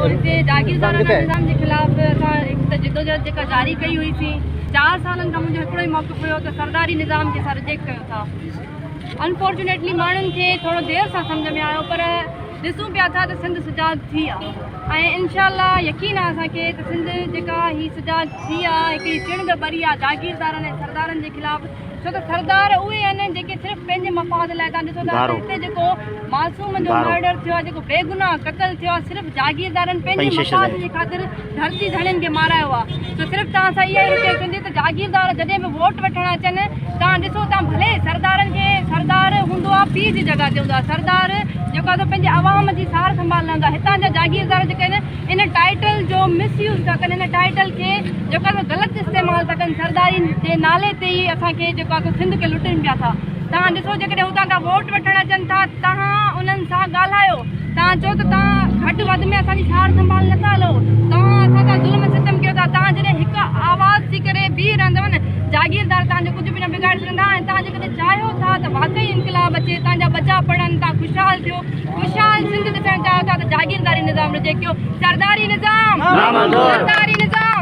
हिते जागीरदाराना निज़ाम जे ख़िलाफ़ असां हिकु जिदोजहद जेका जारी कई हुई थी 4 सालनि खां मुंहिंजो हिकिड़ो ई मौक़िफ़ हुयो त सरदारी निज़ाम खे असां रिजेक्ट कयो था। अनफॉर्चुनेटली माण्हुनि खे थोरो देरि सां सम्झ में आयो, पर ॾिसूं पिया था त सिंध सजाद थी आहे ऐं इनशाअल्लाह यकीन आहे असांखे त सिंध जेका ही सजाद थी आहे हिकिड़ी चिणग बरी आहे जागीरदारनि ऐं सरदारनि जे ख़िलाफ़। छो त सरदार उहे आहिनि जेके सिर्फ़ु पंहिंजे मफ़ाद लाइ, तव्हां ॾिसो था हिते जेको मासूम जो मर्डर थियो आहे, जेको बेगुनाह क़तल थियो आहे, सिर्फ़ु जागीरदारनि पंहिंजे मफ़ाद जे ख़ातिर धरती धड़ियुनि खे मारायो आहे। त सिर्फ़ु तव्हां सां इहा ई रिक्वेस्ट हूंदी त जागीरदार जॾहिं बि वोट वठणु अचनि, तव्हां ॾिसो था भले सरदारनि खे सरदार हूंदो आहे पीउ जी जॻह ते हूंदो आहे, सरदार जेको आहे पंहिंजे आवाम जी सार संभालंदा। हितां जा जागीरदार जेके आहिनि इन टाइटल जो मिसयूज़ था कनि, इन टाइटल खे जेको आहे ग़लति इस्तेमालु था कनि, सरदारी जे नाले ते ई असांखे जेको आहे सिंध खे लुटनि पिया था। तव्हां ॾिसो जेकॾहिं हुतां खां वोट वठणु अचनि था, तव्हां उन्हनि सां ॻाल्हायो, तव्हां चओ त तव्हां घटि वधि में असांजी सार संभाल नथा हलो, तव्हां असां सां ज़ुल्म सितम कयो था। तव्हां जॾहिं हिकु आवाज़ थी करे बीह रहंदव न, जागीरदार तव्हांजो कुझु बि न बिगाड़े सघंदा। ऐं तव्हां जेकॾहिं चाहियो था त वाक़ई इनकलाब अचे, तव्हांजा बचा पढ़नि, तव्हां ख़ुशहाल थियो, ख़ुशहाल सिंध ॾिसणु चाहियो था त जागीरदारी निज़ाम रिजेक्ट कयो। सरदारी निज़ाम, सरदारी निज़ाम।